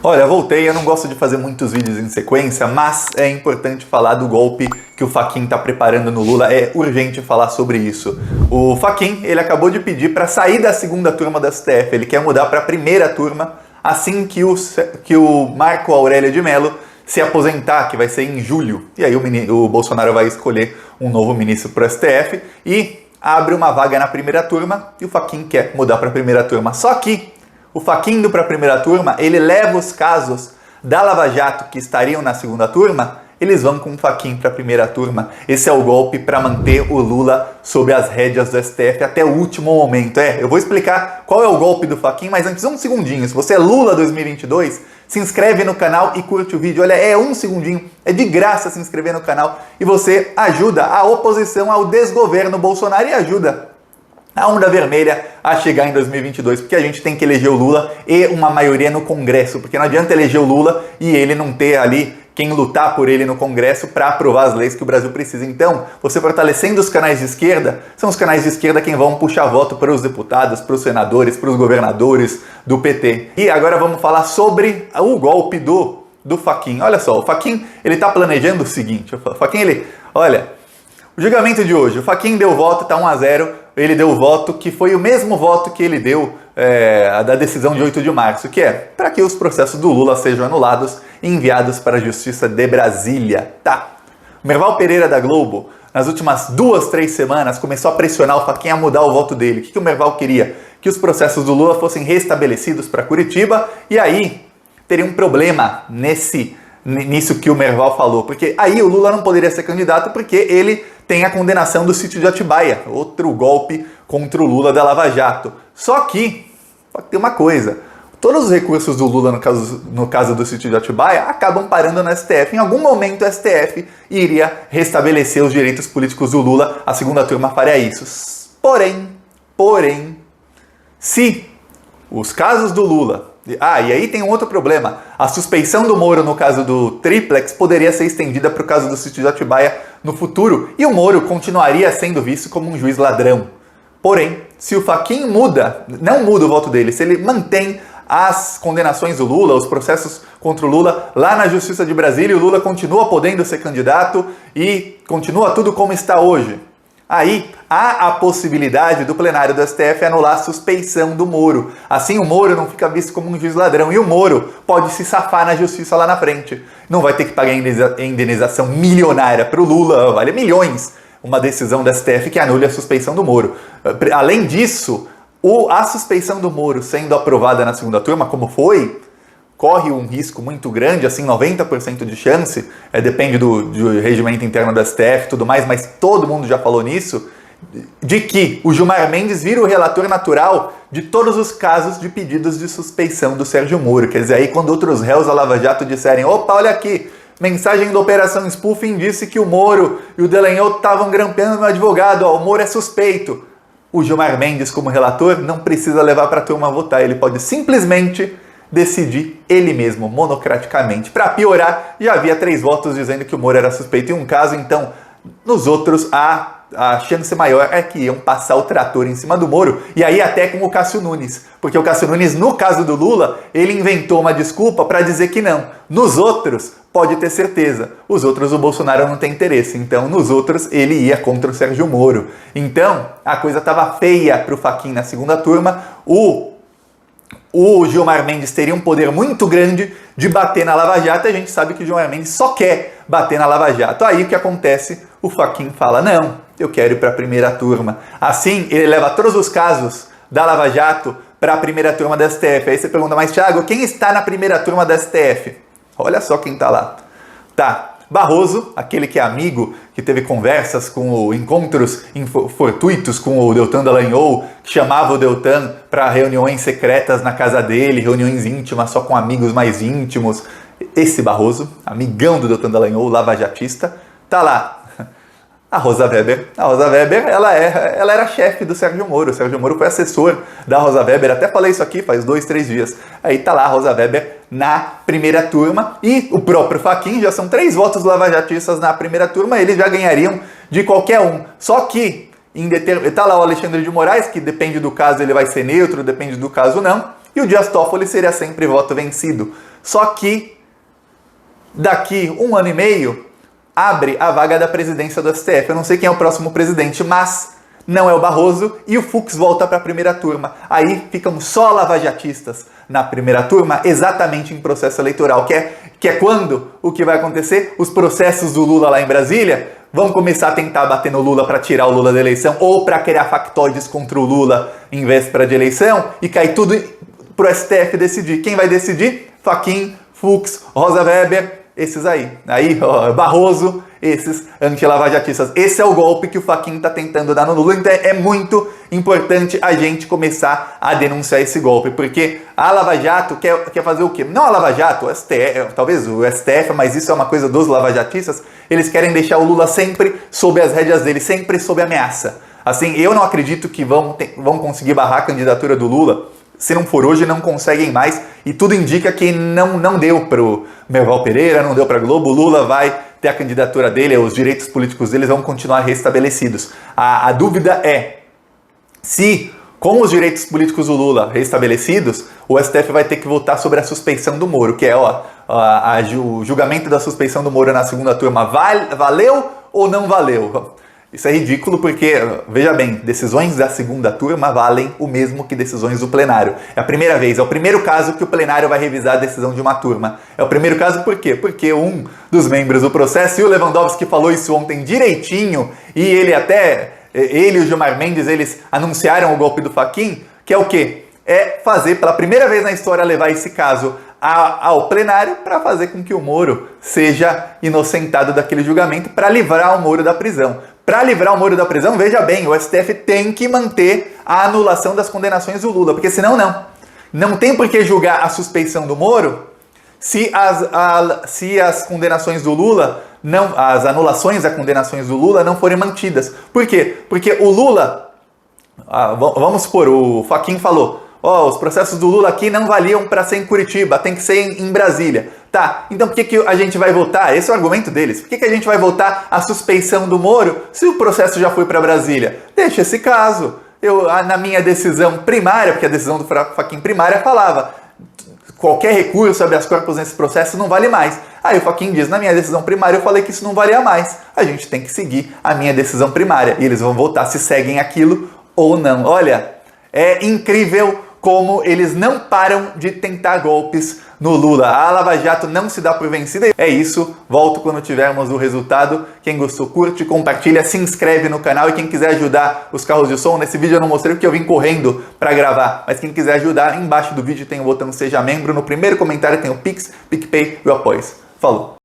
Olha, voltei, eu não gosto de fazer muitos vídeos em sequência, mas é importante falar do golpe que o Fachin está preparando no Lula, é urgente falar sobre isso. O Fachin, ele acabou de pedir para sair da segunda turma da STF, ele quer mudar para a primeira turma assim que o Marco Aurélio de Mello se aposentar, que vai ser em julho. E aí o Bolsonaro vai escolher um novo ministro para o STF e abre uma vaga na primeira turma e o Fachin quer mudar para a primeira turma. Só que o Fachin indo para a primeira turma, ele leva os casos da Lava Jato que estariam na segunda turma, eles vão com o Fachin para a primeira turma. Esse é o golpe para manter o Lula sob as rédeas do STF até o último momento. Eu vou explicar qual é o golpe do Fachin, mas antes um segundinho. Se você é Lula 2022, se inscreve no canal e curte o vídeo. Olha, é um segundinho, é de graça se inscrever no canal e você ajuda a oposição ao desgoverno Bolsonaro e ajuda a onda vermelha a chegar em 2022, porque a gente tem que eleger o Lula e uma maioria no Congresso, porque não adianta eleger o Lula e ele não ter ali quem lutar por ele no Congresso para aprovar as leis que o Brasil precisa. Então, você fortalecendo os canais de esquerda, são os canais de esquerda quem vão puxar voto para os deputados, para os senadores, para os governadores do PT. E agora vamos falar sobre o golpe do Fachin. Olha só, o Fachin, ele está planejando o seguinte, o Fachin, o julgamento de hoje, o Fachin deu voto, está 1-0, ele deu o voto que foi o mesmo voto que ele deu da decisão de 8 de março, que é para que os processos do Lula sejam anulados e enviados para a Justiça de Brasília. Tá. O Merval Pereira da Globo, nas últimas 2-3 semanas, começou a pressionar o Fachin a mudar o voto dele. O que o Merval queria? Que os processos do Lula fossem restabelecidos para Curitiba e aí teria um problema nisso que o Merval falou, porque aí o Lula não poderia ser candidato porque ele tem a condenação do sítio de Atibaia, outro golpe contra o Lula da Lava Jato. Só que tem uma coisa, todos os recursos do Lula no caso do sítio de Atibaia acabam parando no STF. Em algum momento o STF iria restabelecer os direitos políticos do Lula, a segunda turma faria isso. Porém, se os casos do Lula... e aí tem um outro problema. A suspeição do Moro no caso do Triplex poderia ser estendida para o caso do sítio de Atibaia no futuro e o Moro continuaria sendo visto como um juiz ladrão. Porém, se o Fachin não muda o voto dele, se ele mantém as condenações do Lula, os processos contra o Lula lá na Justiça de Brasília, e o Lula continua podendo ser candidato e continua tudo como está hoje, aí há a possibilidade do plenário do STF anular a suspeição do Moro. Assim o Moro não fica visto como um juiz ladrão e o Moro pode se safar na justiça lá na frente. Não vai ter que pagar indenização milionária para o Lula, vale milhões, uma decisão do STF que anule a suspeição do Moro. Além disso, a suspeição do Moro sendo aprovada na segunda turma, como foi, corre um risco muito grande, assim, 90% de chance, depende do regimento interno do STF e tudo mais, mas todo mundo já falou nisso, de que o Gilmar Mendes vira o relator natural de todos os casos de pedidos de suspeição do Sérgio Moro. Quer dizer, aí quando outros réus da Lava Jato disserem, opa, olha aqui, mensagem da Operação Spoofing disse que o Moro e o Dallagnol estavam grampeando meu advogado, o Moro é suspeito. O Gilmar Mendes, como relator, não precisa levar para a turma votar, ele pode simplesmente decidir ele mesmo, monocraticamente. Para piorar, já havia 3 votos dizendo que o Moro era suspeito em um caso, então nos outros a chance maior é que iam passar o trator em cima do Moro, e aí até com o Cássio Nunes, porque o Cássio Nunes, no caso do Lula, ele inventou uma desculpa para dizer que não. Nos outros, pode ter certeza, os outros o Bolsonaro não tem interesse, então nos outros ele ia contra o Sérgio Moro. Então a coisa estava feia para o Fachin na segunda turma. O Gilmar Mendes teria um poder muito grande de bater na Lava Jato, e a gente sabe que o Gilmar Mendes só quer bater na Lava Jato. Aí o que acontece? O Fachin fala, não, eu quero ir para a primeira turma. Assim, ele leva todos os casos da Lava Jato para a primeira turma da STF. Aí você pergunta, mas Thiago, quem está na primeira turma da STF? Olha só quem está lá. Tá, Barroso, aquele que é amigo, que teve conversas encontros fortuitos com o Deltan Dallagnol, que chamava o Deltan para reuniões secretas na casa dele, reuniões íntimas só com amigos mais íntimos. Esse Barroso, amigão do Deltan Dallagnol, lavajatista, tá lá. A Rosa Weber, ela era chefe do Sérgio Moro. O Sérgio Moro foi assessor da Rosa Weber, até falei isso aqui faz 2-3 dias. Aí tá lá a Rosa Weber na primeira turma e o próprio Fachin, já são 3 votos lavajatistas na primeira turma, eles já ganhariam de qualquer um. Só que, tá lá o Alexandre de Moraes, que depende do caso ele vai ser neutro, depende do caso não, e o Dias Toffoli seria sempre voto vencido. Só que daqui 1 ano e meio abre a vaga da presidência do STF. Eu não sei quem é o próximo presidente, mas não é o Barroso e o Fux volta para a primeira turma. Aí ficam só lavajatistas na primeira turma, exatamente em processo eleitoral, que é quando o que vai acontecer? Os processos do Lula lá em Brasília vão começar a tentar bater no Lula para tirar o Lula da eleição ou para criar factoides contra o Lula em véspera de eleição e cair tudo pro STF decidir. Quem vai decidir? Fachin, Fux, Rosa Weber, esses aí. Aí, ó, Barroso, esses anti-lavajatistas. Esse é o golpe que o Fachin está tentando dar no Lula. Então é muito importante a gente começar a denunciar esse golpe, porque a Lava Jato quer fazer o quê? Não a Lava Jato, o STF, talvez o STF, mas isso é uma coisa dos lavajatistas. Eles querem deixar o Lula sempre sob as rédeas dele, sempre sob ameaça. Assim, eu não acredito que vão conseguir barrar a candidatura do Lula. Se não for hoje, não conseguem mais. E tudo indica que não deu para o Merval Pereira, não deu para a Globo. O Lula vai ter a candidatura dele, os direitos políticos deles vão continuar restabelecidos. A dúvida é se, com os direitos políticos do Lula restabelecidos, o STF vai ter que votar sobre a suspeição do Moro, que é o julgamento da suspeição do Moro na segunda turma. Valeu ou não valeu? Isso é ridículo porque, veja bem, decisões da segunda turma valem o mesmo que decisões do plenário. É a primeira vez, é o primeiro caso que o plenário vai revisar a decisão de uma turma. É o primeiro caso por quê? Porque um dos membros do processo, e o Lewandowski falou isso ontem direitinho, e ele e o Gilmar Mendes, eles anunciaram o golpe do Fachin, que é o quê? É fazer, pela primeira vez na história, levar esse caso ao plenário para fazer com que o Moro seja inocentado daquele julgamento, para livrar o Moro da prisão. Para livrar o Moro da prisão, veja bem, o STF tem que manter a anulação das condenações do Lula, porque senão não tem por que julgar a suspeição do Moro se as condenações do Lula, as anulações das condenações do Lula não forem mantidas. Por quê? Porque o Lula, vamos supor, o Fachin falou, os processos do Lula aqui não valiam para ser em Curitiba, tem que ser em Brasília. Tá, então por que a gente vai votar? Esse é o argumento deles. Por que a gente vai votar a suspeição do Moro se o processo já foi para Brasília? Deixa esse caso. Na minha decisão primária, porque a decisão do Fachin primária falava qualquer recurso, habeas corpus nesse processo não vale mais. Aí o Fachin diz, na minha decisão primária eu falei que isso não valia mais. A gente tem que seguir a minha decisão primária. E eles vão votar se seguem aquilo ou não. Olha, é incrível como eles não param de tentar golpes no Lula. A Lava Jato não se dá por vencida. É isso, volto quando tivermos o resultado. Quem gostou, curte, compartilha, se inscreve no canal. E quem quiser ajudar os carros de som, nesse vídeo eu não mostrei porque eu vim correndo para gravar, mas quem quiser ajudar, embaixo do vídeo tem o botão Seja Membro. No primeiro comentário tem o Pix, PicPay e o Apoia. Falou!